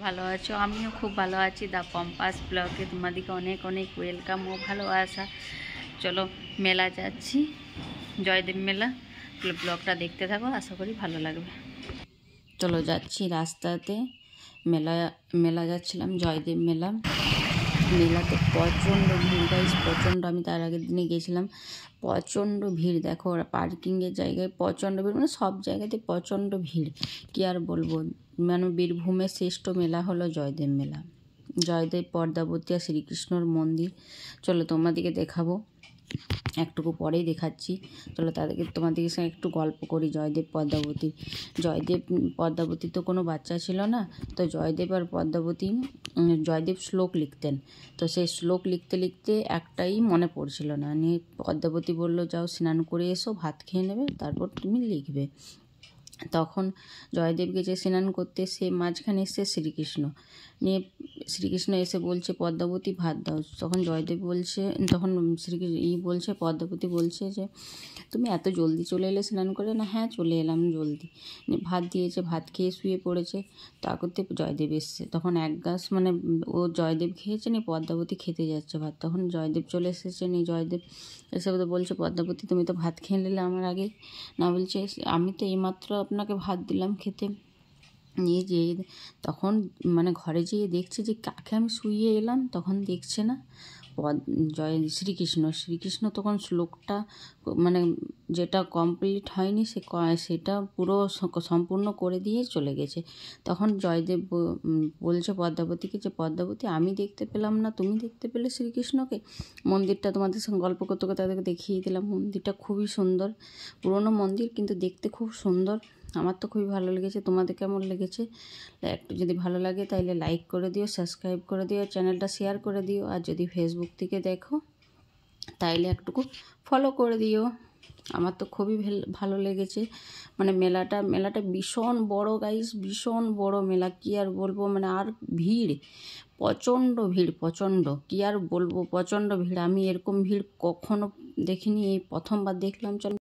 ভালো আছো? আমিও খুব ভালো আছি। দ্য কম্পাস ব্লগে তোমাদেরকে অনেক অনেক ওয়েলকাম ও ভালোবাসা। চলো মেলা যাচ্ছি, জয়দেব মেলা। ব্লগটা দেখতে থাকো, আশা করি ভালো লাগবে। চলো যাচ্ছি রাস্তাতে, মেলা মেলা যাচ্ছিলাম, জয়দেব মেলা। মেলাতে প্রচণ্ড ভিড় গাইস, প্রচণ্ড। আমি তার আগের দিনে গেছিলাম, প্রচণ্ড ভিড়। দেখো পার্কিংয়ের জায়গায় প্রচণ্ড ভিড়, মানে সব জায়গাতে প্রচণ্ড ভিড়। কি আর বলবো, মানে বীরভূমের শ্রেষ্ঠ মেলা হলো জয়দেব মেলা। জয়দেব, পদ্মাবতী আর শ্রীকৃষ্ণর মন্দির। চলো তোমাদেরকে দেখাবো, একটুকু পরেই দেখাচ্ছি। চলো তোমাদেরকে সঙ্গে একটু গল্প করি জয়দেব পদ্মাবতী। জয়দেব পদ্মাবতী তো কোনো বাচ্চা ছিল না, তো জয়দেব আর পদ্মাবতী, জয়দেব শ্লোক লিখতেন। তো সেই শ্লোক লিখতে লিখতে একটাই মনে পড়ছিল না, নিয়ে পদ্মাবতী বলল, যাও স্নান করে এসো, ভাত খেয়ে নেবে, তারপর তুমি লিখবে। তখন জয়দেব গেছে স্নান করতে, সে মাঝখানে এসছে শ্রীকৃষ্ণ। নিয়ে শ্রীকৃষ্ণ এসে বলছে, পদ্মাবতী ভাত দাও। তখন জয়দেব বলছে, তখন বলছে, পদ্মাবতী বলছে যে, তুমি এত জলদি চলে এলে স্নান করে? না, হ্যাঁ চলে এলাম জলদি। ভাত দিয়েছে, ভাত খেয়ে শুয়ে পড়েছে। তা করতে জয়দেব এসছে, তখন এক গাছ, মানে ও জয়দেব খেয়েছে, নিয়ে পদ্মাবতী খেতে যাচ্ছে ভাত। তখন জয়দেব চলে এসেছে, নিয়ে জয়দেব এসে বলছে, পদ্মাবতী তুমি তো ভাত খেয়ে নিলে আমার আগে। না, বলছে আমি তো এইমাত্র আপনাকে ভাত দিলাম খেতে। নিয়ে যেয়ে তখন মানে ঘরে যেয়ে দেখছে যে কাকে আমি শুইয়ে এলাম, তখন দেখছে না শ্রীকৃষ্ণ তখন শ্লোকটা মানে যেটা কমপ্লিট হয়নি সেটা পুরো সম্পূর্ণ করে দিয়ে চলে গেছে। তখন জয়দেব বলছে পদ্মাবতীকে যে, পদ্মাবতী আমি দেখতে পেলাম না, তুমি দেখতে পেলে শ্রীকৃষ্ণকে? মন্দিরটা তোমাদের সঙ্গে গল্প করতে করতে তাদেরকে দেখিয়ে দিলাম। মন্দিরটা খুবই সুন্দর, পুরনো মন্দির, কিন্তু দেখতে খুব সুন্দর। আমার তো খুবই ভালো লেগেছে। তোমাদের কেমন লেগেছে? একটু যদি ভালো লাগে তাহলে লাইক করে দিও, সাবস্ক্রাইব করে দিও, চ্যানেলটা শেয়ার করে দিও। আর যদি ফেসবুক থেকে দেখো তাইলে একটুকু ফলো করে দিও। আমার তো খুবই ভালো লেগেছে। মানে মেলাটা ভীষণ বড় গাইস, ভীষণ বড় মেলা। কি আর বলবো, মানে আর ভিড়, প্রচণ্ড ভিড়, প্রচণ্ড। কি আর বলবো, প্রচণ্ড ভিড়। আমি এরকম ভিড় কখনো দেখিনি, এই প্রথমবার দেখলাম। চলো